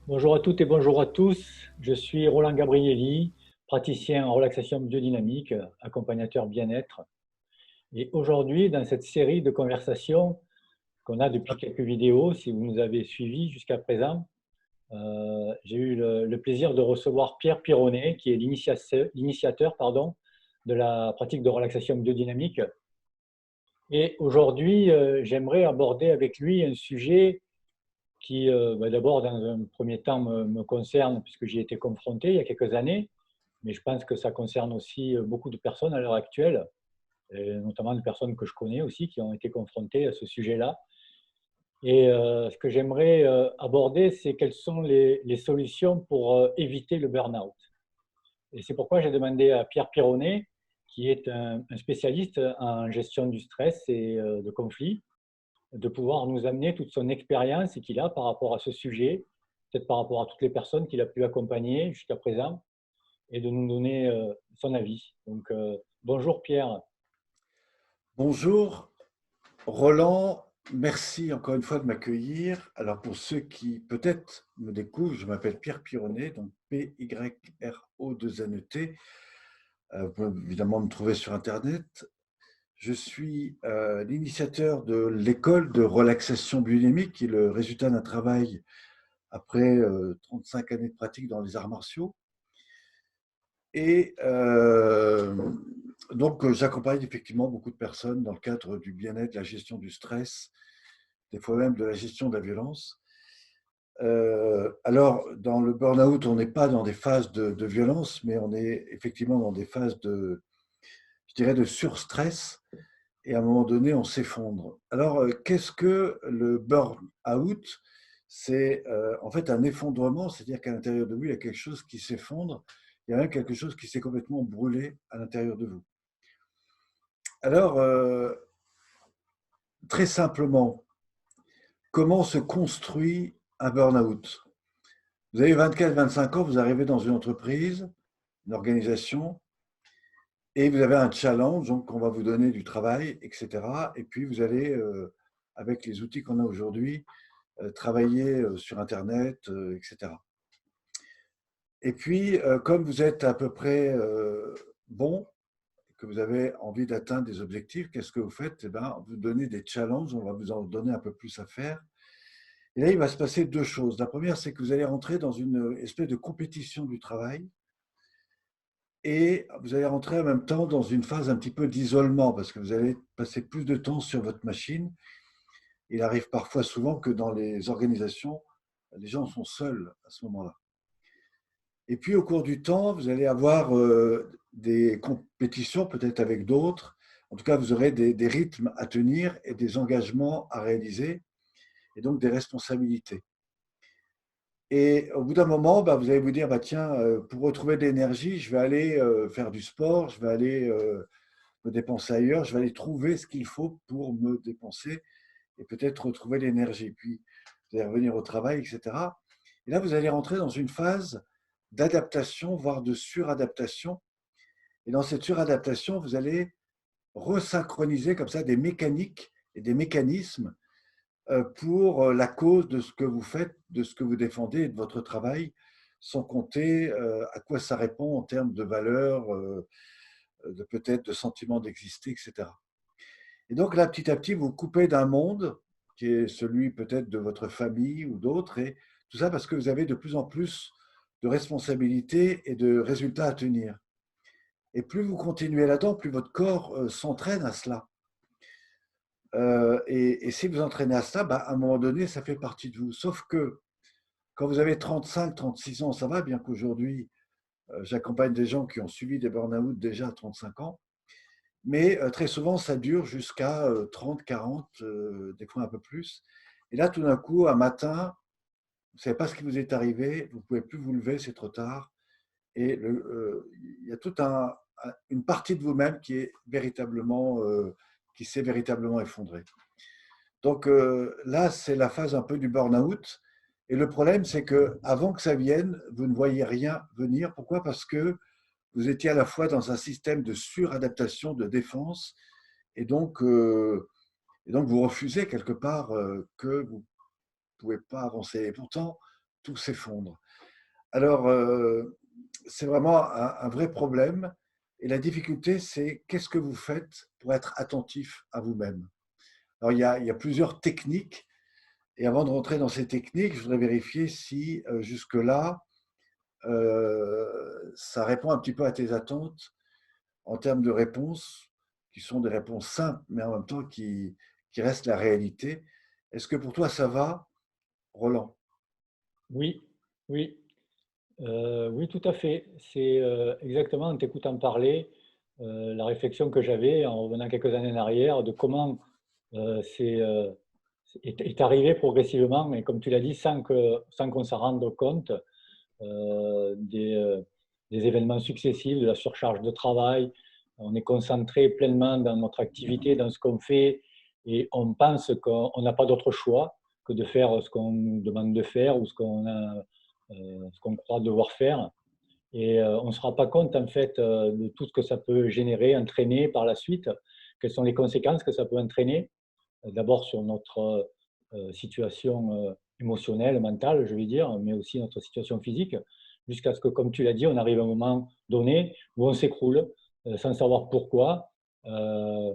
Bonjour à toutes et bonjour à tous. Je suis Roland Gabrielli, praticien en relaxation biodynamique, accompagnateur bien-être. Et aujourd'hui, dans cette série de conversations qu'on a depuis quelques vidéos, si vous nous avez suivis jusqu'à présent, j'ai eu le plaisir de recevoir Pierre Pironnet, qui est l'initiateur, pardon, de la pratique de relaxation biodynamique. Et aujourd'hui, j'aimerais aborder avec lui un sujet qui, d'abord, dans un premier temps, me concerne, puisque j'y ai été confronté il y a quelques années, mais je pense que ça concerne aussi beaucoup de personnes à l'heure actuelle, et notamment des personnes que je connais aussi qui ont été confrontées à ce sujet-là. Et ce que j'aimerais aborder, c'est quelles sont les solutions pour éviter le burn-out. Et c'est pourquoi j'ai demandé à Pierre Pironnet, qui est un spécialiste en gestion du stress et de conflits, de pouvoir nous amener toute son expérience qu'il a par rapport à ce sujet, peut-être par rapport à toutes les personnes qu'il a pu accompagner jusqu'à présent, et de nous donner son avis. Donc, bonjour Pierre. Bonjour Roland, merci encore une fois de m'accueillir. Alors pour ceux qui peut-être me découvrent, je m'appelle Pierre Pironnet, donc Pyro2NET. Vous pouvez évidemment me trouver sur Internet. Je suis l'initiateur de l'école de relaxation biodynamique, qui est le résultat d'un travail après 35 années de pratique dans les arts martiaux. Et donc, j'accompagne effectivement beaucoup de personnes dans le cadre du bien-être, de la gestion du stress, des fois même de la gestion de la violence. Alors, dans le burn-out, on n'est pas dans des phases de violence, mais on est effectivement dans des phases je dirais, de surstress. Et à un moment donné, on s'effondre. Alors, qu'est-ce que le burn-out? C'est en fait un effondrement, c'est-à-dire qu'à l'intérieur de vous, il y a quelque chose qui s'effondre, il y a même quelque chose qui s'est complètement brûlé à l'intérieur de vous. Alors, très simplement, comment se construit un burn-out? Vous avez 24-25 ans, vous arrivez dans une entreprise, une organisation, et vous avez un challenge, donc on va vous donner du travail, etc. Et puis vous allez, avec les outils qu'on a aujourd'hui, travailler sur Internet, etc. Et puis, comme vous êtes à peu près bon, que vous avez envie d'atteindre des objectifs, qu'est-ce que vous faites? Eh bien, vous donnez des challenges, on va vous en donner un peu plus à faire. Et là, il va se passer deux choses. La première, c'est que vous allez rentrer dans une espèce de compétition du travail et vous allez rentrer en même temps dans une phase un petit peu d'isolement parce que vous allez passer plus de temps sur votre machine. Il arrive parfois souvent que dans les organisations, les gens sont seuls à ce moment-là. Et puis au cours du temps, vous allez avoir des compétitions peut-être avec d'autres. En tout cas, vous aurez des rythmes à tenir et des engagements à réaliser et donc des responsabilités. Et au bout d'un moment, bah, vous allez vous dire, bah, tiens, pour retrouver de l'énergie, je vais aller faire du sport, je vais aller me dépenser ailleurs, je vais aller trouver ce qu'il faut pour me dépenser et peut-être retrouver l'énergie. Puis, vous allez revenir au travail, etc. Et là, vous allez rentrer dans une phase d'adaptation, voire de suradaptation. Et dans cette suradaptation, vous allez resynchroniser comme ça des mécaniques et des mécanismes pour la cause de ce que vous faites, de ce que vous défendez et de votre travail, sans compter à quoi ça répond en termes de valeurs, de peut-être de sentiments d'exister, etc. Et donc là, petit à petit, vous vous coupez d'un monde qui est celui peut-être de votre famille ou d'autres, et tout ça parce que vous avez de plus en plus de responsabilités et de résultats à tenir. Et plus vous continuez là-dedans, plus votre corps s'entraîne à cela. Et si vous entraînez à cela, bah, à un moment donné, ça fait partie de vous. Sauf que quand vous avez 35-36 ans, ça va, bien qu'aujourd'hui, j'accompagne des gens qui ont suivi des burn-out déjà à 35 ans. Mais très souvent, ça dure jusqu'à 30, 40, des fois un peu plus. Et là, tout d'un coup, un matin, vous ne savez pas ce qui vous est arrivé, vous ne pouvez plus vous lever, c'est trop tard. Et il y a toute une partie de vous-même qui s'est véritablement effondrée. Donc là, c'est la phase un peu du burn-out. Et le problème, c'est que avant que ça vienne, vous ne voyez rien venir. Pourquoi? Parce que vous étiez à la fois dans un système de suradaptation, de défense, et donc, euh, et donc vous refusez quelque part que vous ne pouvez pas avancer. Et pourtant, tout s'effondre. Alors, c'est vraiment un vrai problème. Et la difficulté, c'est qu'est-ce que vous faites pour être attentif à vous-même? Alors, il y a plusieurs techniques. Et avant de rentrer dans ces techniques, je voudrais vérifier si jusque-là, ça répond un petit peu à tes attentes en termes de réponses, qui sont des réponses simples, mais en même temps qui restent la réalité. Est-ce que pour toi, ça va, Roland? Oui, oui, oui, tout à fait. C'est exactement en t'écoutant parler, la réflexion que j'avais en revenant quelques années en arrière de comment c'est est arrivé progressivement, et comme tu l'as dit, sans qu'on s'en rende compte, euh, des, euh, des événements successifs, de la surcharge de travail. On est concentré pleinement dans notre activité, dans ce qu'on fait, et on pense qu'on n'a pas d'autre choix que de faire ce qu'on nous demande de faire ou ce qu'on croit devoir faire. Et on ne se rend pas compte, en fait, de tout ce que ça peut générer, entraîner par la suite, quelles sont les conséquences que ça peut entraîner, d'abord sur notre situation émotionnelle, mentale, je vais dire, mais aussi notre situation physique, jusqu'à ce que, comme tu l'as dit, on arrive à un moment donné où on s'écroule sans savoir pourquoi. Euh,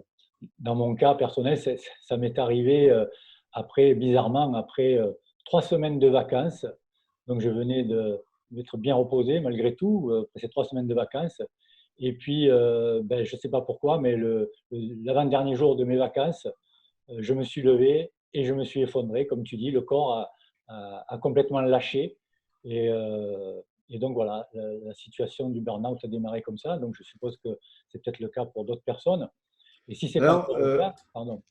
Dans mon cas personnel, ça m'est arrivé après, bizarrement, après 3 semaines de vacances. Donc, je venais d'être bien reposé malgré tout, après ces 3 semaines de vacances. Et puis, ben, je ne sais pas pourquoi, mais l'avant-dernier jour de mes vacances, je me suis levé et je me suis effondré. Comme tu dis, le corps a complètement lâché. Et, euh, et donc, voilà, la situation du burn-out a démarré comme ça. Donc, je suppose que c'est peut-être le cas pour d'autres personnes. Et si ce n'est pas Alors, encore le cas, pardon,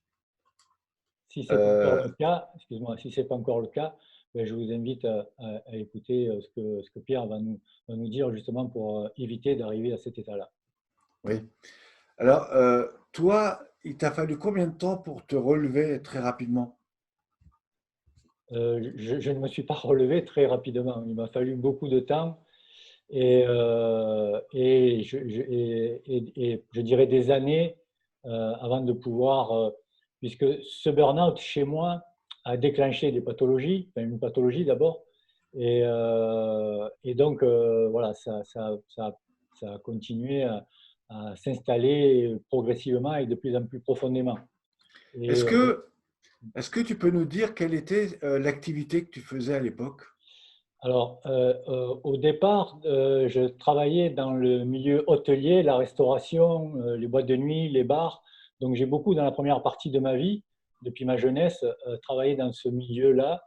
si c'est pas encore euh, le cas, excuse-moi, si c'est pas encore le cas, ben, je vous invite à écouter ce que Pierre va nous dire justement pour éviter d'arriver à cet état-là. oui. Alors, toi, il t'a fallu combien de temps pour te relever très rapidement? Je ne me suis pas relevé très rapidement. Il m'a fallu beaucoup de temps et je dirais des années avant de pouvoir, puisque ce burn-out chez moi a déclenché des pathologies, enfin, une pathologie d'abord, et donc voilà, ça a continué à s'installer progressivement et de plus en plus profondément. Et Est-ce que, est-ce que tu peux nous dire quelle était l'activité que tu faisais à l'époque? alors, au départ, je travaillais dans le milieu hôtelier, la restauration, les boîtes de nuit, les bars. Donc, j'ai beaucoup, dans la première partie de ma vie, depuis ma jeunesse, travaillé dans ce milieu-là,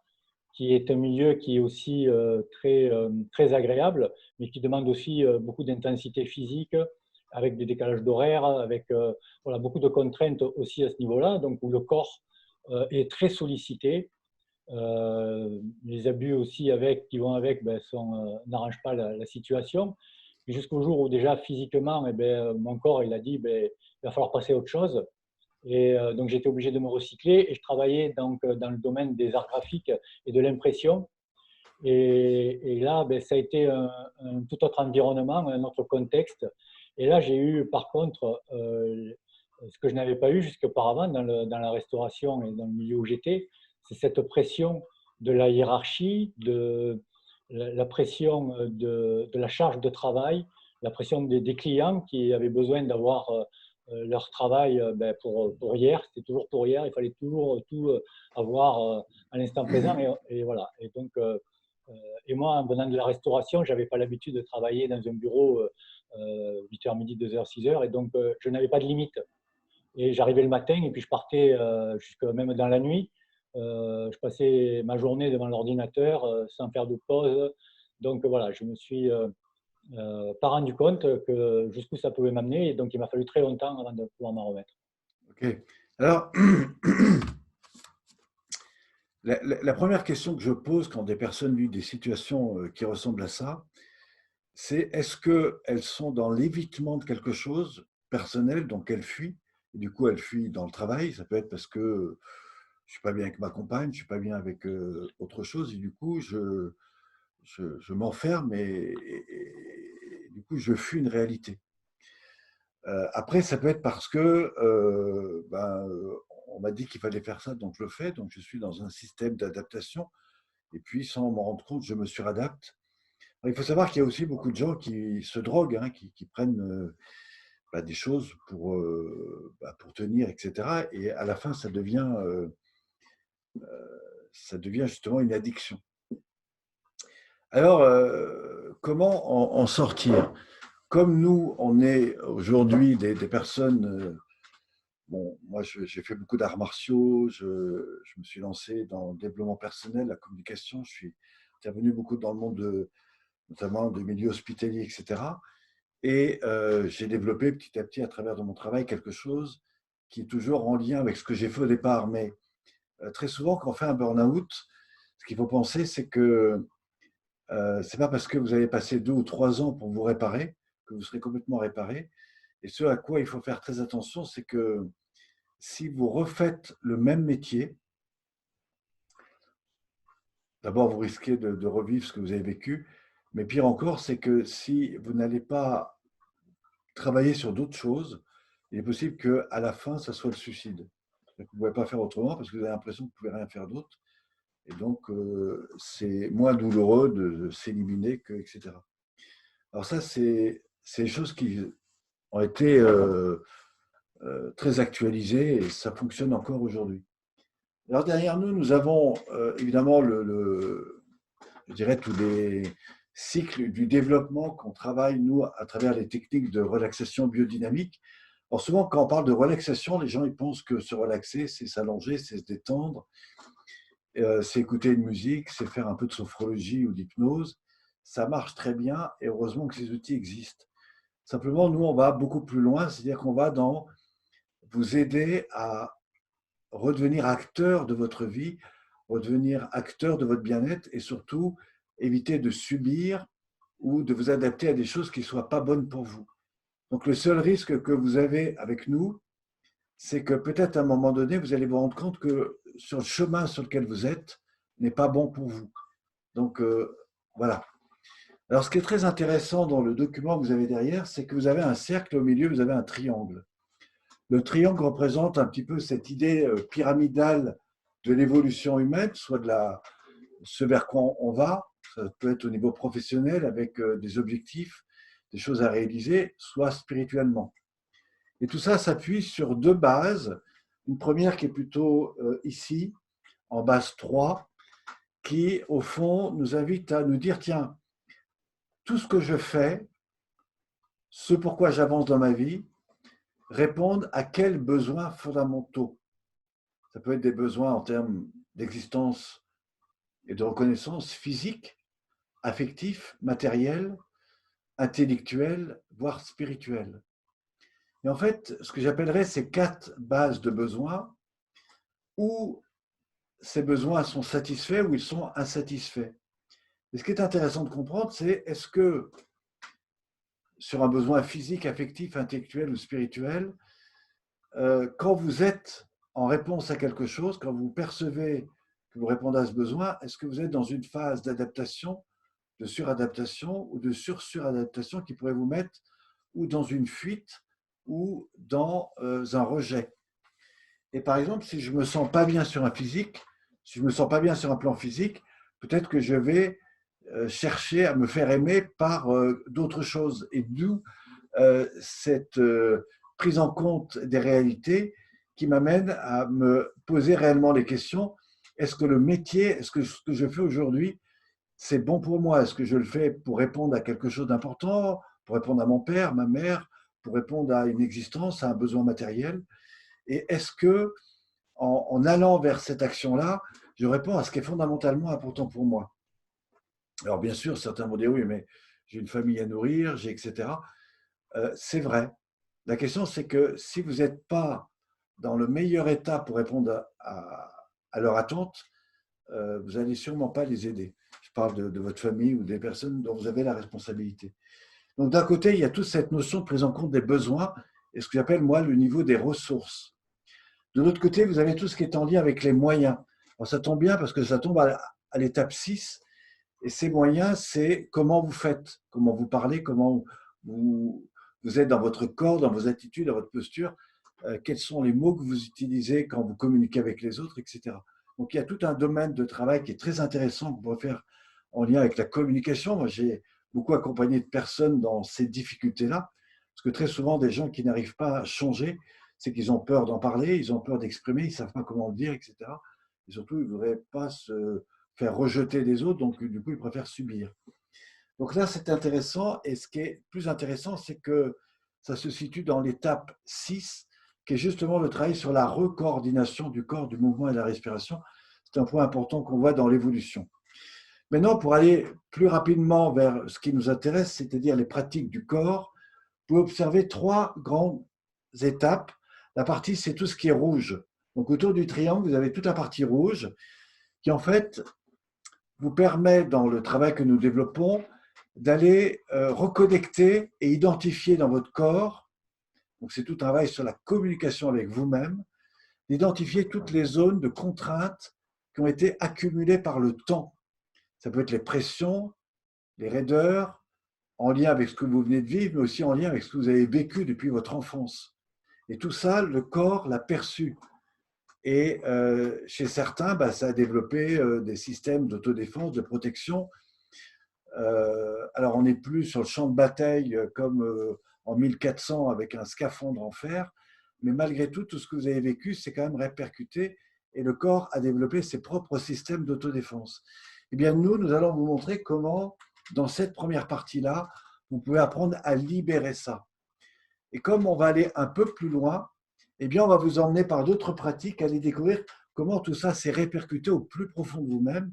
qui est un milieu qui est aussi très agréable, mais qui demande aussi beaucoup d'intensité physique, avec des décalages d'horaire, avec voilà, beaucoup de contraintes aussi à ce niveau-là, donc où le corps est très sollicité. Les abus aussi qui vont avec ben, n'arrangent pas la situation. Et jusqu'au jour où déjà physiquement, eh ben, mon corps il a dit ben, il va falloir passer à autre chose. Et donc j'étais obligé de me recycler et je travaillais donc dans le domaine des arts graphiques et de l'impression. Et là, ben, ça a été un tout autre environnement, un autre contexte. Et là, j'ai eu par contre ce que je n'avais pas eu jusqu'auparavant dans la restauration et dans le milieu où j'étais, c'est cette pression de la hiérarchie, de la pression de la charge de travail, la pression des clients qui avaient besoin d'avoir leur travail ben, pour hier. C'était toujours pour hier. Il fallait toujours tout avoir à l'instant présent. Et voilà. Et donc, et moi, en venant de la restauration, je n'avais pas l'habitude de travailler dans un bureau 8h midi, 2h, 6h, et donc je n'avais pas de limite. Et j'arrivais le matin et puis je partais jusque même dans la nuit. Je passais ma journée devant l'ordinateur sans faire de pause. Donc voilà, je me suis pas rendu compte que jusqu'où ça pouvait m'amener. Et donc il m'a fallu très longtemps avant de pouvoir m'en remettre. Ok. Alors, la première question que je pose quand des personnes vivent des situations qui ressemblent à ça, c'est est-ce qu'elles sont dans l'évitement de quelque chose personnel, donc elles fuient, et du coup elles fuient dans le travail, ça peut être parce que je suis pas bien avec ma compagne, je suis pas bien avec autre chose, et du coup je m'enferme et du coup je fuis une réalité. Après, ça peut être parce que on m'a dit qu'il fallait faire ça, donc je le fais, donc je suis dans un système d'adaptation Et puis, sans m'en rendre compte, je me suradapte. Il faut savoir qu'il y a aussi beaucoup de gens qui se droguent, hein, qui prennent des choses pour tenir, etc. Et à la fin, ça devient justement une addiction. Alors, comment en sortir? Comme nous, on est aujourd'hui des personnes. Bon, moi, j'ai fait beaucoup d'arts martiaux, je me suis lancé dans le développement personnel, la communication, je suis intervenu beaucoup dans le monde, notamment des milieux hospitaliers, etc. Et j'ai développé petit à petit, à travers de mon travail, quelque chose qui est toujours en lien avec ce que j'ai fait au départ. Mais très souvent, quand on fait un burn-out, ce qu'il faut penser, c'est que c'est pas parce que vous avez passé 2 ou 3 ans pour vous réparer que vous serez complètement réparé. Et ce à quoi il faut faire très attention, c'est que si vous refaites le même métier, d'abord vous risquez de revivre ce que vous avez vécu, mais pire encore, c'est que si vous n'allez pas travailler sur d'autres choses, il est possible qu'à la fin, ça soit le suicide. Vous ne pouvez pas faire autrement parce que vous avez l'impression que vous ne pouvez rien faire d'autre. Et donc, c'est moins douloureux de s'éliminer que, etc. Alors ça, c'est des choses qui ont été très actualisées et ça fonctionne encore aujourd'hui. Alors derrière nous, nous avons évidemment je dirais tous les cycles du développement qu'on travaille, nous, à travers les techniques de relaxation biodynamique. Alors souvent, quand on parle de relaxation, les gens ils pensent que se relaxer, c'est s'allonger, c'est se détendre, c'est écouter une musique, c'est faire un peu de sophrologie ou d'hypnose. Ça marche très bien et heureusement que ces outils existent. Simplement, nous, on va beaucoup plus loin, c'est-à-dire qu'on va dans vous aider à redevenir acteur de votre vie, redevenir acteur de votre bien-être et surtout éviter de subir ou de vous adapter à des choses qui ne soient pas bonnes pour vous. Donc le seul risque que vous avez avec nous, c'est que peut-être à un moment donné, vous allez vous rendre compte que sur le chemin sur lequel vous êtes n'est pas bon pour vous. Donc voilà. Alors ce qui est très intéressant dans le document que vous avez derrière, c'est que vous avez un cercle au milieu, vous avez un triangle. Le triangle représente un petit peu cette idée pyramidale de l'évolution humaine, soit ce vers quoi on va, ça peut être au niveau professionnel avec des objectifs, des choses à réaliser, soit spirituellement. Et tout ça s'appuie sur 2 bases. Une première qui est plutôt ici, en base 3, qui au fond nous invite à nous dire, tiens, tout ce que je fais, ce pourquoi j'avance dans ma vie, répondent à quels besoins fondamentaux. Ça peut être des besoins en termes d'existence et de reconnaissance physique, affectif, matériel, intellectuel, voire spirituel. Et en fait, ce que j'appellerais ces 4 bases de besoins, où ces besoins sont satisfaits ou ils sont insatisfaits. Et ce qui est intéressant de comprendre, c'est est-ce que sur un besoin physique, affectif, intellectuel ou spirituel, quand vous êtes en réponse à quelque chose, quand vous percevez que vous répondez à ce besoin, est-ce que vous êtes dans une phase d'adaptation, de suradaptation ou de sursuradaptation qui pourrait vous mettre ou dans une fuite ou dans un rejet? Et par exemple, si je ne me sens pas bien sur un physique, si je ne me sens pas bien sur un plan physique, peut-être que je vais chercher à me faire aimer par d'autres choses. Et d'où cette prise en compte des réalités qui m'amène à me poser réellement les questions. Est-ce que le métier, est-ce que ce que je fais aujourd'hui, c'est bon pour moi? Est-ce que je le fais pour répondre à quelque chose d'important, pour répondre à mon père, ma mère, pour répondre à une existence, à un besoin matériel? Et est-ce que, en allant vers cette action-là, je réponds à ce qui est fondamentalement important pour moi? Alors bien sûr, certains vont dire oui, mais j'ai une famille à nourrir, j'ai etc. C'est vrai. La question, c'est que si vous n'êtes pas dans le meilleur état pour répondre à leur attente, vous n'allez sûrement pas les aider. Je parle de votre famille ou des personnes dont vous avez la responsabilité. Donc d'un côté, il y a toute cette notion de prise en compte des besoins et ce que j'appelle moi le niveau des ressources. De l'autre côté, vous avez tout ce qui est en lien avec les moyens. Alors ça tombe bien parce que ça tombe à l'étape 6. Et ces moyens, c'est comment vous faites, comment vous parlez, comment vous êtes dans votre corps, dans vos attitudes, dans votre posture, quels sont les mots que vous utilisez quand vous communiquez avec les autres, etc. Donc, il y a tout un domaine de travail qui est très intéressant qu'on pourrait faire en lien avec la communication. Moi, j'ai beaucoup accompagné de personnes dans ces difficultés-là, parce que très souvent, des gens qui n'arrivent pas à changer, c'est qu'ils ont peur d'en parler, ils ont peur d'exprimer, ils ne savent pas comment le dire, etc. Et surtout, ils ne voudraient pas se faire rejeter des autres, donc du coup, ils préfèrent subir. Donc là, c'est intéressant. Et ce qui est plus intéressant, c'est que ça se situe dans l'étape 6, qui est justement le travail sur la recoordination du corps, du mouvement et de la respiration. C'est un point important qu'on voit dans l'évolution. Maintenant, pour aller plus rapidement vers ce qui nous intéresse, c'est-à-dire les pratiques du corps, vous pouvez observer 3 grandes étapes. La partie, c'est tout ce qui est rouge. Donc autour du triangle, vous avez toute la partie rouge qui, en fait, vous permet, dans le travail que nous développons, d'aller reconnecter et identifier dans votre corps, donc c'est tout un travail sur la communication avec vous-même, d'identifier toutes les zones de contraintes qui ont été accumulées par le temps. Ça peut être les pressions, les raideurs, en lien avec ce que vous venez de vivre, mais aussi en lien avec ce que vous avez vécu depuis votre enfance. Et tout ça, le corps l'a perçu. Et chez certains, ça a développé des systèmes d'autodéfense, de protection. Alors, on n'est plus sur le champ de bataille comme en 1400 avec un scaphandre en fer, mais malgré tout, tout ce que vous avez vécu, c'est quand même répercuté et le corps a développé ses propres systèmes d'autodéfense. Eh bien, nous allons vous montrer comment, dans cette première partie-là, vous pouvez apprendre à libérer ça. Et comme on va aller un peu plus loin, eh bien, on va vous emmener par d'autres pratiques, aller découvrir comment tout ça s'est répercuté au plus profond de vous-même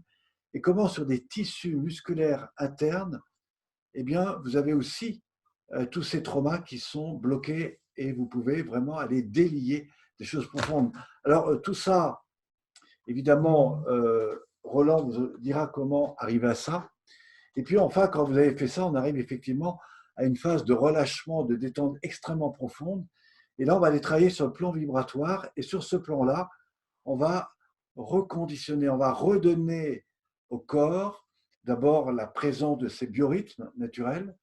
et comment sur des tissus musculaires internes, eh bien, vous avez aussi tous ces traumas qui sont bloqués et vous pouvez vraiment aller délier des choses profondes. Alors, tout ça, évidemment, Roland vous dira comment arriver à ça. Et puis, enfin, quand vous avez fait ça, on arrive effectivement à une phase de relâchement, de détente extrêmement profonde. Et là, on va aller travailler sur le plan vibratoire. Et sur ce plan-là, on va reconditionner, on va redonner au corps d'abord la présence de ces biorhythmes naturels,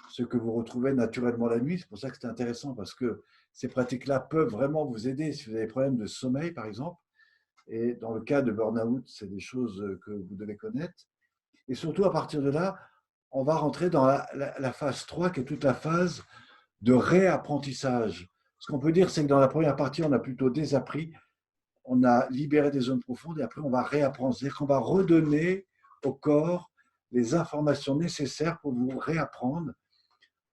ce que vous retrouvez naturellement la nuit. C'est pour ça que c'est intéressant parce que ces pratiques-là peuvent vraiment vous aider si vous avez des problèmes de sommeil, par exemple. Et dans le cas de burn-out, c'est des choses que vous devez connaître. Et surtout, à partir de là, on va rentrer dans la phase 3, qui est toute la phase de réapprentissage. Ce qu'on peut dire, c'est que dans la première partie, on a plutôt désappris, on a libéré des zones profondes, et après, on va réapprendre. C'est-à-dire qu'on va redonner au corps les informations nécessaires pour vous réapprendre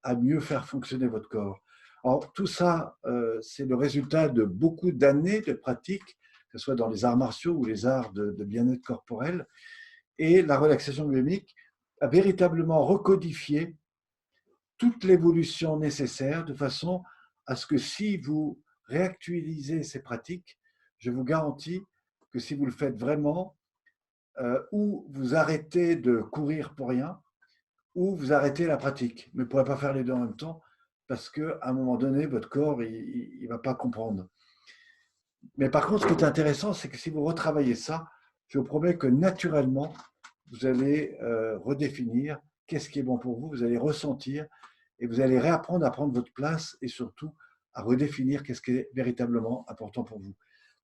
à mieux faire fonctionner votre corps. Alors, tout ça, c'est le résultat de beaucoup d'années de pratique, que ce soit dans les arts martiaux ou les arts de bien-être corporel. Et la relaxation myomique a véritablement recodifié toute l'évolution nécessaire de façon à ce que si vous réactualisez ces pratiques, je vous garantis que si vous le faites vraiment, ou vous arrêtez de courir pour rien, ou vous arrêtez la pratique. Mais vous ne pourrez pas faire les deux en même temps parce qu'à un moment donné, votre corps, il ne va pas comprendre. Mais par contre, ce qui est intéressant, c'est que si vous retravaillez ça, je vous promets que naturellement, vous allez redéfinir qu'est-ce qui est bon pour vous, vous allez ressentir et vous allez réapprendre à prendre votre place et surtout à redéfinir qu'est-ce qui est véritablement important pour vous.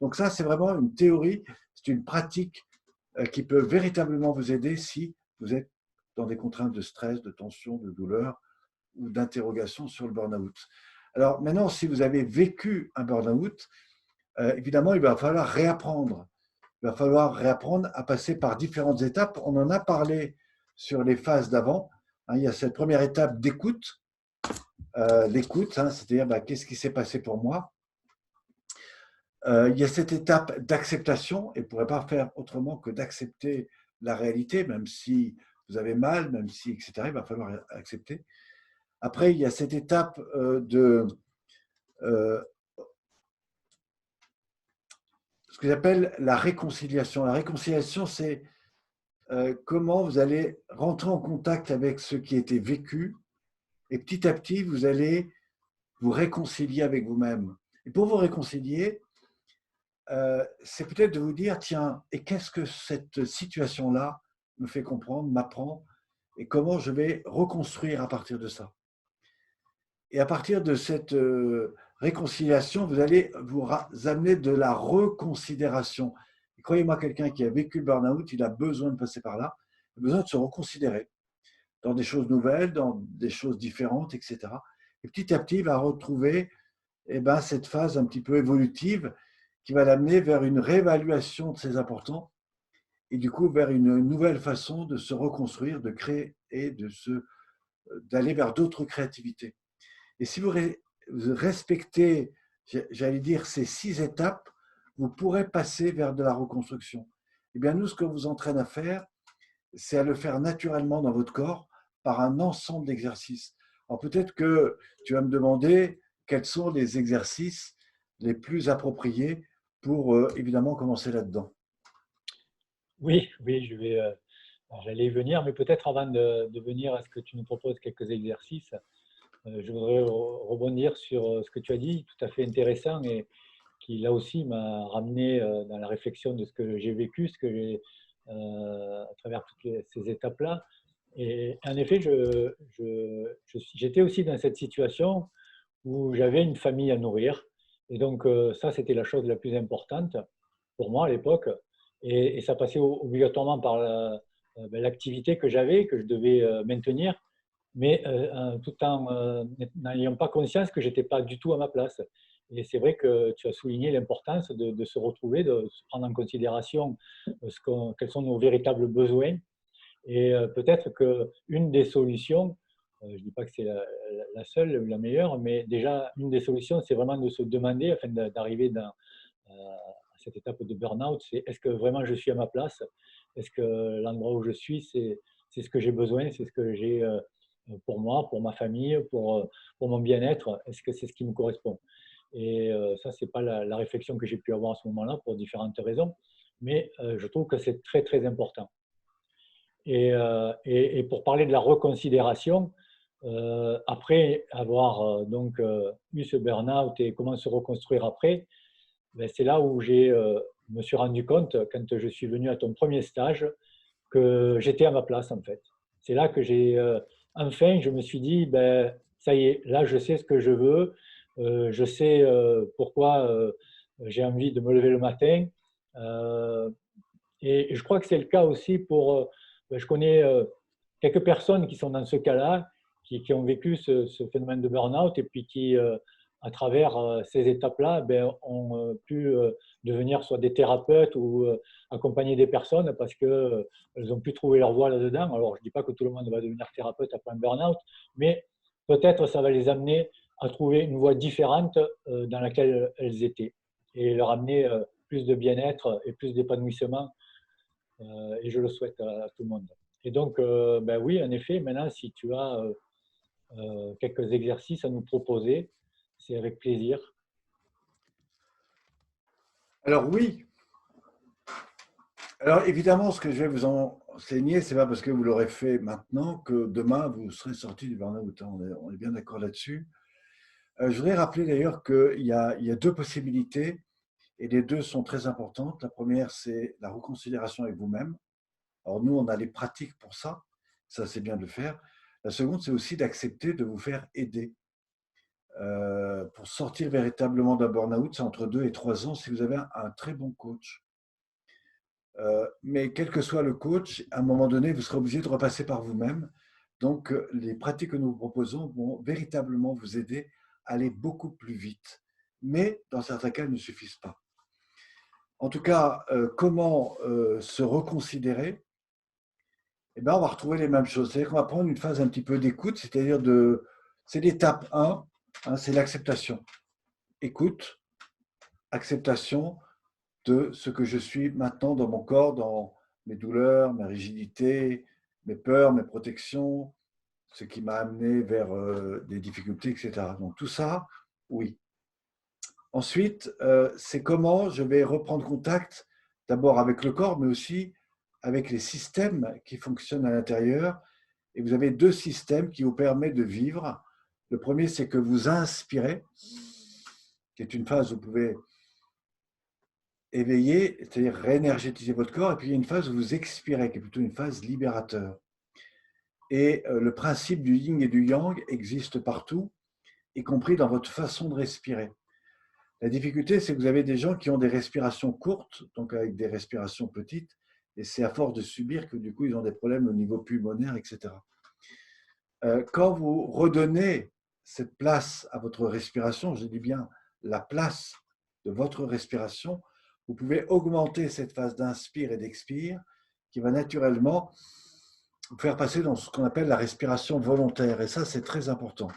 Donc ça, c'est vraiment une théorie, c'est une pratique qui peut véritablement vous aider si vous êtes dans des contraintes de stress, de tension, de douleur ou d'interrogation sur le burn-out. Alors maintenant, si vous avez vécu un burn-out, évidemment, il va falloir réapprendre. Il va falloir réapprendre à passer par différentes étapes. On en a parlé sur les phases d'avant. Il y a cette première étape d'écoute, l'écoute, c'est-à-dire qu'est-ce qui s'est passé pour moi. Il y a cette étape d'acceptation, et vous ne pourrez pas faire autrement que d'accepter la réalité, même si vous avez mal, même si, etc. Il va falloir accepter. Après, il y a cette étape de ce que j'appelle la réconciliation. La réconciliation, c'est comment vous allez rentrer en contact avec ce qui a été vécu et petit à petit, vous allez vous réconcilier avec vous-même. Et pour vous réconcilier, c'est peut-être de vous dire, tiens, et qu'est-ce que cette situation-là me fait comprendre, m'apprend, et comment je vais reconstruire à partir de ça. Et à partir de cette réconciliation, vous allez vous amener de la reconsidération. Et croyez-moi, quelqu'un qui a vécu le burn-out, il a besoin de passer par là, il a besoin de se reconsidérer dans des choses nouvelles, dans des choses différentes, etc. Et petit à petit, il va retrouver cette phase un petit peu évolutive qui va l'amener vers une réévaluation de ses importants et du coup vers une nouvelle façon de se reconstruire, de créer et d'aller vers d'autres créativités. Et si vous respectez, j'allais dire, ces 6 étapes, vous pourrez passer vers de la reconstruction. Eh bien, nous, ce qu'on vous entraîne à faire, c'est à le faire naturellement dans votre corps par un ensemble d'exercices. Alors peut-être que tu vas me demander quels sont les exercices les plus appropriés pour évidemment commencer là-dedans. Oui, oui, j'allais y venir, mais peut-être avant de venir, est-ce que tu nous proposes quelques exercices? Je voudrais rebondir sur ce que tu as dit, tout à fait intéressant et qui là aussi m'a ramené dans la réflexion de ce que j'ai vécu, ce que j'ai à travers toutes ces étapes-là. Et en effet, j'étais aussi dans cette situation où j'avais une famille à nourrir. Et donc, ça, c'était la chose la plus importante pour moi à l'époque. Et ça passait obligatoirement par l'activité que j'avais, que je devais maintenir, mais tout en n'ayant pas conscience que j'étais pas du tout à ma place. Et c'est vrai que tu as souligné l'importance de se retrouver, de se prendre en considération quels sont nos véritables besoins. Et peut-être qu'une des solutions, je ne dis pas que c'est la seule ou la meilleure, mais déjà, une des solutions, c'est vraiment de se demander, afin d'arriver à cette étape de burn-out, c'est est-ce que vraiment je suis à ma place? Est-ce que l'endroit où je suis, c'est ce que j'ai besoin, c'est ce que j'ai pour moi, pour ma famille, pour mon bien-être? Est-ce que c'est ce qui me correspond? Et ça, ce n'est pas la réflexion que j'ai pu avoir à ce moment-là pour différentes raisons, mais je trouve que c'est très, très important. Et pour parler de la reconsidération, après avoir eu ce burn-out et comment se reconstruire après, ben, c'est là où me suis rendu compte, quand je suis venu à ton premier stage, que j'étais à ma place en fait. C'est là que enfin, je me suis dit, ben, ça y est, là je sais ce que je veux, je sais pourquoi j'ai envie de me lever le matin. Euh, et je crois que c'est le cas aussi je connais quelques personnes qui sont dans ce cas-là, qui ont vécu ce phénomène de burn-out et puis qui, à travers ces étapes-là, ben, ont pu devenir soit des thérapeutes ou accompagner des personnes parce qu'elles ont pu trouver leur voie là-dedans. Alors, je ne dis pas que tout le monde va devenir thérapeute après un burn-out, mais peut-être ça va les amener à trouver une voie différente dans laquelle elles étaient et leur amener plus de bien-être et plus d'épanouissement et je le souhaite à tout le monde. Et donc, ben oui, en effet, maintenant, si tu as quelques exercices à nous proposer, c'est avec plaisir. Alors oui, alors évidemment, ce que je vais vous enseigner, c'est pas parce que vous l'aurez fait maintenant que demain vous serez sorti du burn-out. On est bien d'accord là-dessus. Je voudrais rappeler d'ailleurs qu'il y a 2 possibilités et les 2 sont très importantes. La première, c'est la reconsidération avec vous-même. Alors nous, on a les pratiques pour ça c'est bien de le faire. La seconde, c'est aussi d'accepter de vous faire aider. Pour sortir véritablement d'un burn-out, c'est entre 2 et 3 ans si vous avez un très bon coach. Mais quel que soit le coach, à un moment donné, vous serez obligé de repasser par vous-même. Donc, les pratiques que nous vous proposons vont véritablement vous aider à aller beaucoup plus vite. Mais dans certains cas, elles ne suffisent pas. En tout cas, comment se reconsidérer? Eh bien, on va retrouver les mêmes choses. C'est-à-dire qu'on va prendre une phase un petit peu d'écoute, c'est l'étape 1, hein, c'est l'acceptation. Écoute, acceptation de ce que je suis maintenant dans mon corps, dans mes douleurs, ma rigidité, mes peurs, mes protections, ce qui m'a amené vers des difficultés, etc. Donc tout ça, oui. Ensuite, c'est comment je vais reprendre contact d'abord avec le corps, mais aussi avec les systèmes qui fonctionnent à l'intérieur. Et vous avez 2 systèmes qui vous permettent de vivre. Le premier, c'est que vous inspirez, qui est une phase où vous pouvez éveiller, c'est-à-dire réénergétiser votre corps. Et puis il y a une phase où vous expirez, qui est plutôt une phase libérateur. Et le principe du yin et du yang existe partout, y compris dans votre façon de respirer. La difficulté, c'est que vous avez des gens qui ont des respirations courtes, donc avec des respirations petites, et c'est à force de subir que du coup, ils ont des problèmes au niveau pulmonaire, etc. Quand vous redonnez cette place à votre respiration, je dis bien la place de votre respiration, vous pouvez augmenter cette phase d'inspire et d'expire qui va naturellement vous faire passer dans ce qu'on appelle la respiration volontaire. Et ça, c'est très important.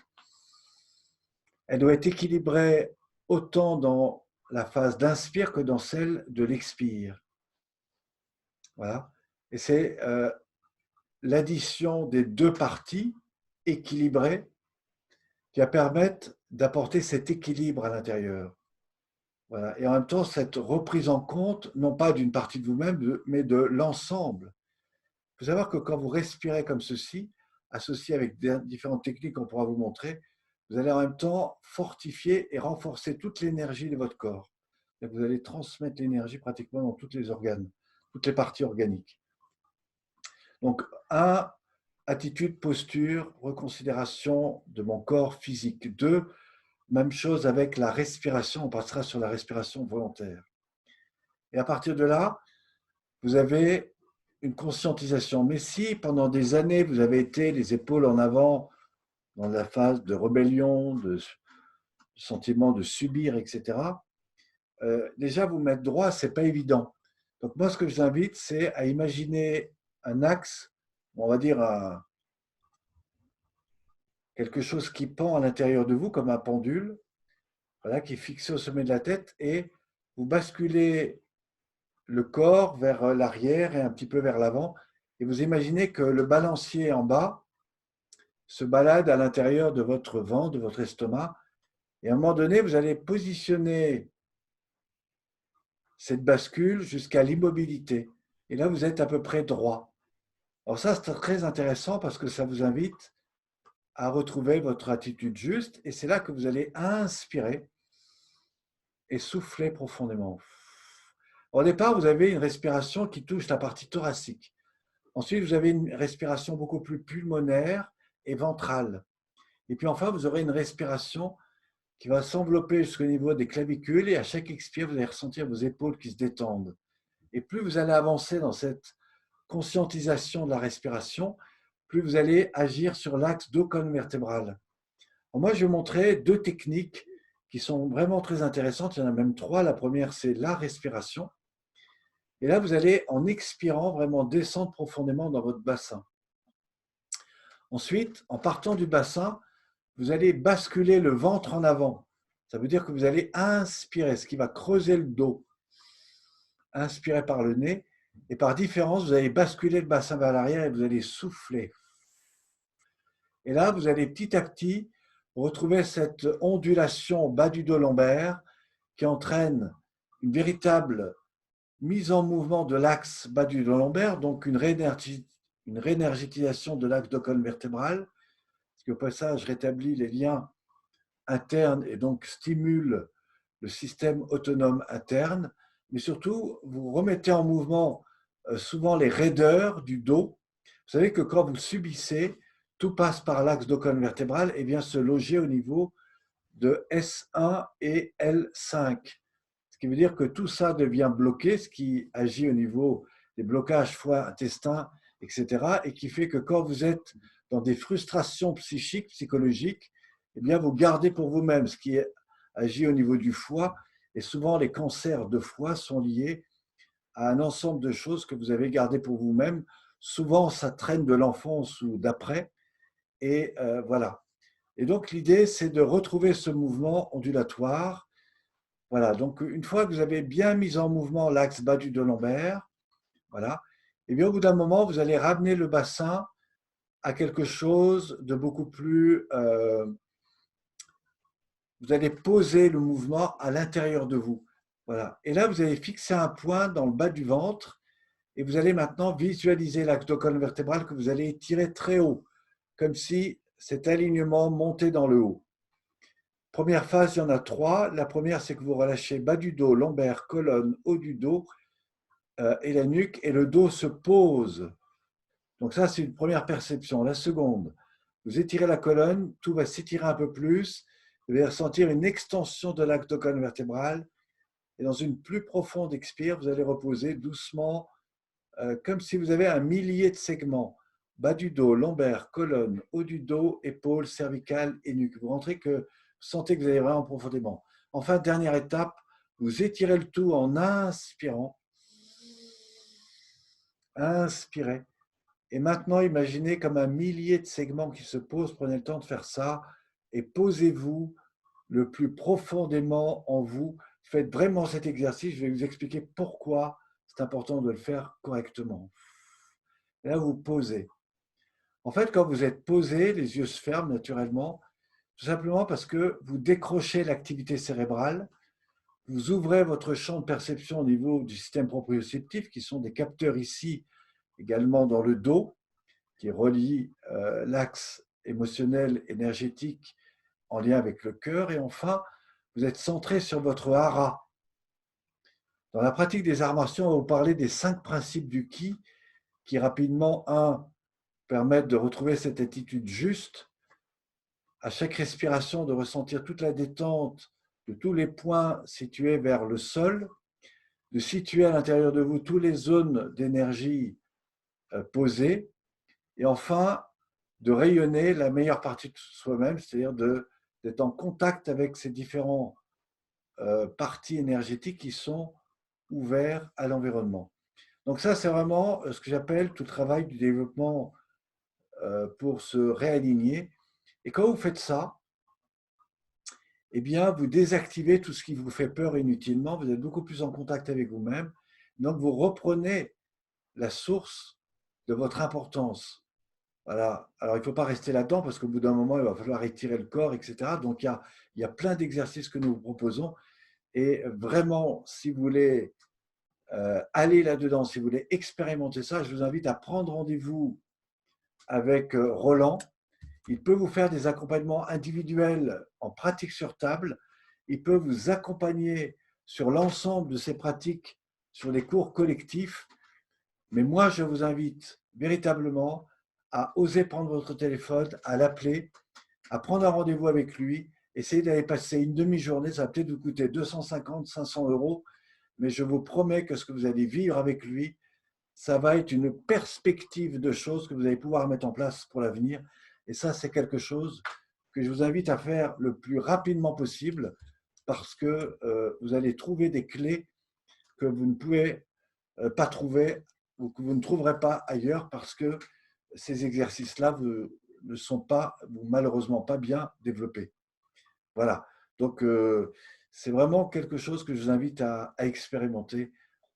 Elle doit être équilibrée autant dans la phase d'inspire que dans celle de l'expire. Voilà. Et c'est l'addition des deux parties équilibrées qui va permettre d'apporter cet équilibre à l'intérieur. Voilà. Et en même temps, cette reprise en compte, non pas d'une partie de vous-même, mais de l'ensemble. Il faut savoir que quand vous respirez comme ceci, associé avec différentes techniques qu'on pourra vous montrer, vous allez en même temps fortifier et renforcer toute l'énergie de votre corps. Et vous allez transmettre l'énergie pratiquement dans tous les organes, toutes les parties organiques. Donc, attitude, posture, reconsidération de mon corps physique. 2, même chose avec la respiration, on passera sur la respiration volontaire. Et à partir de là, vous avez une conscientisation. Mais si pendant des années, vous avez été les épaules en avant dans la phase de rébellion, de sentiment de subir, etc., déjà vous mettre droit, ce n'est pas évident. Donc moi, ce que je vous invite, c'est à imaginer un axe, on va dire quelque chose qui pend à l'intérieur de vous comme un pendule, voilà, qui est fixé au sommet de la tête, et vous basculez le corps vers l'arrière et un petit peu vers l'avant, et vous imaginez que le balancier en bas se balade à l'intérieur de votre ventre, de votre estomac, et à un moment donné, vous allez positionner cette bascule jusqu'à l'immobilité. Et là, vous êtes à peu près droit. Alors ça, c'est très intéressant parce que ça vous invite à retrouver votre attitude juste, et c'est là que vous allez inspirer et souffler profondément. Au départ, vous avez une respiration qui touche la partie thoracique. Ensuite, vous avez une respiration beaucoup plus pulmonaire et ventrale. Et puis enfin, vous aurez une respiration qui va s'envelopper jusqu'au niveau des clavicules, et à chaque expire, vous allez ressentir vos épaules qui se détendent. Et plus vous allez avancer dans cette conscientisation de la respiration, plus vous allez agir sur l'axe dos colonne vertébrale. Moi, je vais vous montrer 2 techniques qui sont vraiment très intéressantes. Il y en a même 3. La première, c'est la respiration. Et là, vous allez, en expirant, vraiment descendre profondément dans votre bassin. Ensuite, en partant du bassin, vous allez basculer le ventre en avant. Ça veut dire que vous allez inspirer, ce qui va creuser le dos. Inspirez par le nez. Et par différence, vous allez basculer le bassin vers l'arrière et vous allez souffler. Et là, vous allez petit à petit retrouver cette ondulation au bas du dos lombaire qui entraîne une véritable mise en mouvement de l'axe bas du dos lombaire, donc une réénergétisation de l'axe dos colonne vertébrale, ce qui au passage rétablit les liens internes et donc stimule le système autonome interne, mais surtout, vous remettez en mouvement souvent les raideurs du dos. Vous savez que quand vous subissez, tout passe par l'axe dos colonne vertébrale et vient se loger au niveau de S1 et L5. Ce qui veut dire que tout ça devient bloqué, ce qui agit au niveau des blocages foie, intestin, etc. Et qui fait que quand vous êtes dans des frustrations psychiques, psychologiques, eh bien vous gardez pour vous-même, ce qui agit au niveau du foie. Et souvent, les cancers de foie sont liés à un ensemble de choses que vous avez gardées pour vous-même. Souvent, ça traîne de l'enfance ou d'après. Et voilà. Et donc, l'idée, c'est de retrouver ce mouvement ondulatoire. Voilà. Donc, une fois que vous avez bien mis en mouvement l'axe bas du dos lombaire, voilà, et bien au bout d'un moment, vous allez ramener le bassin à quelque chose de beaucoup plus… vous allez poser le mouvement à l'intérieur de vous. Voilà. Et là, vous allez fixer un point dans le bas du ventre et vous allez maintenant visualiser l'axe dos colonne vertébrale que vous allez étirer très haut, comme si cet alignement montait dans le haut. Première phase, il y en a 3. La première, c'est que vous relâchez bas du dos, lombaire, colonne, haut du dos et la nuque, et le dos se pose. Donc ça, c'est une première perception. La seconde, vous étirez la colonne, tout va s'étirer un peu plus, Vous allez ressentir une extension de l'axe de colonne vertébrale et dans une plus profonde expire, vous allez reposer doucement comme si vous avez un millier de segments. Bas du dos, lombaire, colonne, haut du dos, épaules, cervicales et nuque. Vous rentrez que vous sentez que vous allez vraiment profondément. Enfin, dernière étape, vous étirez le tout en inspirant. Inspirez. Et maintenant, imaginez comme un millier de segments qui se posent. Prenez le temps de faire ça et posez-vous le plus profondément en vous. Faites vraiment cet exercice. Je vais vous expliquer pourquoi c'est important de le faire correctement. Et là, vous posez. En fait, quand vous êtes posé, les yeux se ferment naturellement, tout simplement parce que vous décrochez l'activité cérébrale, vous ouvrez votre champ de perception au niveau du système proprioceptif, qui sont des capteurs ici, également dans le dos, qui relie l'axe émotionnel, énergétique en lien avec le cœur. Et enfin, vous êtes centré sur votre hara. Dans la pratique des arts martiaux, on va vous parler des 5 principes du ki, qui rapidement, permettent de retrouver cette attitude juste, à chaque respiration de ressentir toute la détente de tous les points situés vers le sol, de situer à l'intérieur de vous toutes les zones d'énergie posées, et enfin de rayonner la meilleure partie de soi-même, c'est-à-dire d'être en contact avec ces différentes parties énergétiques qui sont ouvertes à l'environnement. Donc ça, c'est vraiment ce que j'appelle tout le travail du développement pour se réaligner. Et quand vous faites ça, eh bien, vous désactivez tout ce qui vous fait peur inutilement, vous êtes beaucoup plus en contact avec vous-même, donc vous reprenez la source de votre importance. Voilà. Alors, il ne faut pas rester là-dedans parce qu'au bout d'un moment, il va falloir étirer le corps, etc. Donc, il y a plein d'exercices que nous vous proposons. Et vraiment, si vous voulez aller là-dedans, si vous voulez expérimenter ça, je vous invite à prendre rendez-vous avec Roland. Il peut vous faire des accompagnements individuels en pratique sur table. Il peut vous accompagner sur l'ensemble de ces pratiques, sur les cours collectifs. Mais moi, je vous invite véritablement à oser prendre votre téléphone, à l'appeler, à prendre un rendez-vous avec lui, essayer d'aller passer une demi-journée. Ça va peut-être vous coûter 250, 500 euros, mais je vous promets que ce que vous allez vivre avec lui, ça va être une perspective de choses que vous allez pouvoir mettre en place pour l'avenir. Et ça, c'est quelque chose que je vous invite à faire le plus rapidement possible parce que vous allez trouver des clés que vous ne pouvez pas trouver ou que vous ne trouverez pas ailleurs parce que ces exercices-là ne sont pas, malheureusement, pas bien développés. Voilà. Donc, c'est vraiment quelque chose que je vous invite à expérimenter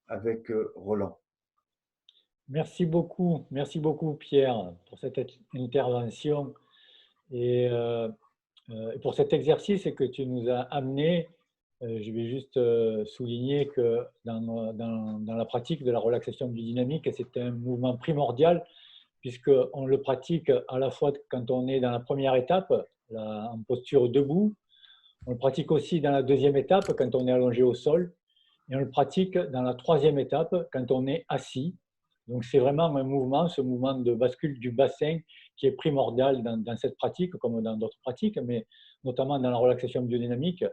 avec Roland. Merci beaucoup Pierre pour cette intervention et pour cet exercice que tu nous as amené. Je vais juste souligner que dans la pratique de la relaxation biodynamique, c'est un mouvement primordial puisqu'on le pratique à la fois quand on est dans la première étape, en posture debout, on le pratique aussi dans la deuxième étape quand on est allongé au sol, et on le pratique dans la troisième étape quand on est assis. Donc c'est vraiment un mouvement, ce mouvement de bascule du bassin qui est primordial dans cette pratique, comme dans d'autres pratiques, mais notamment dans la relaxation biodynamique,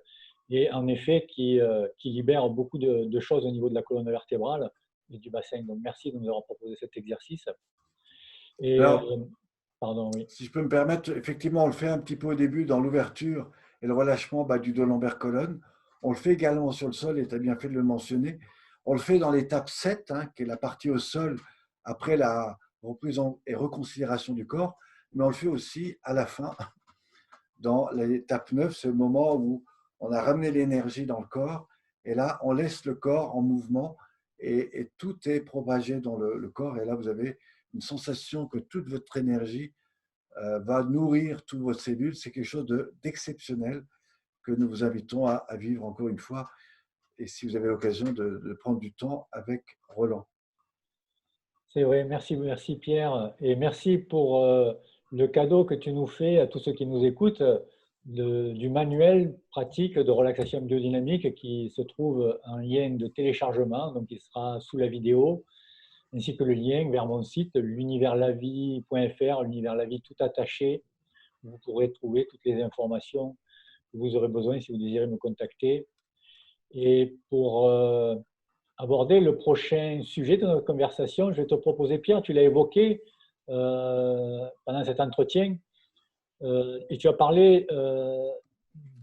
et en effet qui libère beaucoup de choses au niveau de la colonne vertébrale et du bassin. Donc merci de nous avoir proposé cet exercice. Et Alors, pardon, oui. si je peux me permettre, effectivement, on le fait un petit peu au début dans l'ouverture et le relâchement du dos lombaire colonne. On le fait également sur le sol, et tu as bien fait de le mentionner. On le fait dans l'étape 7, qui est la partie au sol après la reprise et reconsidération du corps, mais on le fait aussi à la fin, dans l'étape 9, c'est le moment où on a ramené l'énergie dans le corps, et là, on laisse le corps en mouvement, et tout est propagé dans le corps, et là, vous avez une sensation que toute votre énergie va nourrir toutes vos cellules. C'est quelque chose d'exceptionnel que nous vous invitons à vivre encore une fois. Et si vous avez l'occasion de prendre du temps avec Roland. C'est vrai, merci Pierre. Et merci pour le cadeau que tu nous fais à tous ceux qui nous écoutent du manuel pratique de relaxation biodynamique qui se trouve en lien de téléchargement, donc il sera sous la vidéo, ainsi que le lien vers mon site l'universlavie.fr, l'univers la vie tout attaché. Vous pourrez trouver toutes les informations vous aurez besoin si vous désirez me contacter. Et pour aborder le prochain sujet de notre conversation, je vais te proposer, Pierre, tu l'as évoqué pendant cet entretien, et tu as parlé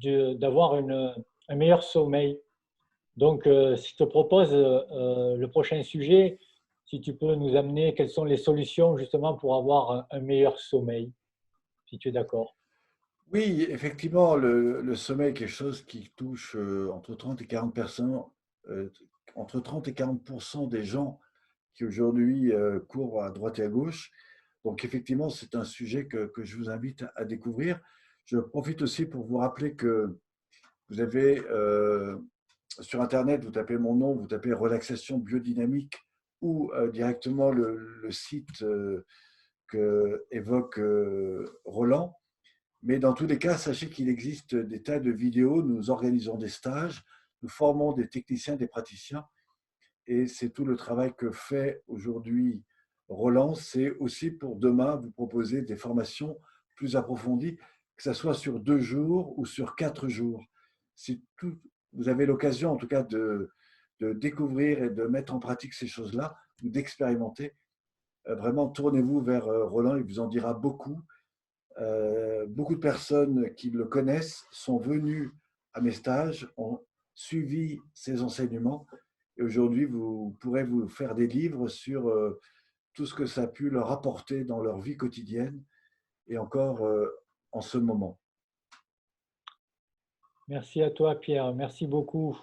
d'avoir un meilleur sommeil. Donc, si je te propose le prochain sujet, si tu peux nous amener quelles sont les solutions justement pour avoir un meilleur sommeil, si tu es d'accord. Oui, effectivement, le sommeil est quelque chose qui touche entre 30 et 40 personnes, euh, entre 30 et 40% des gens qui aujourd'hui courent à droite et à gauche. Donc effectivement, c'est un sujet que je vous invite à découvrir. Je profite aussi pour vous rappeler que vous avez sur Internet, vous tapez mon nom, vous tapez relaxation biodynamique ou directement le site que évoque Roland. Mais dans tous les cas, sachez qu'il existe des tas de vidéos. Nous organisons des stages, nous formons des techniciens, des praticiens. Et c'est tout le travail que fait aujourd'hui Roland. C'est aussi pour demain vous proposer des formations plus approfondies, que ce soit sur 2 jours ou sur 4 jours. Si tout, vous avez l'occasion, en tout cas, de découvrir et de mettre en pratique ces choses-là, ou d'expérimenter, vraiment tournez-vous vers Roland, il vous en dira beaucoup. Beaucoup de personnes qui le connaissent sont venues à mes stages, ont suivi ses enseignements et aujourd'hui, vous pourrez vous faire des livres sur tout ce que ça a pu leur apporter dans leur vie quotidienne et encore en ce moment. Merci à toi, Pierre. Merci beaucoup.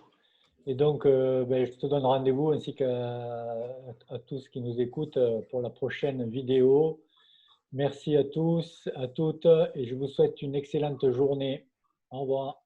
Et donc, je te donne rendez-vous ainsi qu'à tous qui nous écoutent pour la prochaine vidéo. Merci à tous, à toutes, et je vous souhaite une excellente journée. Au revoir.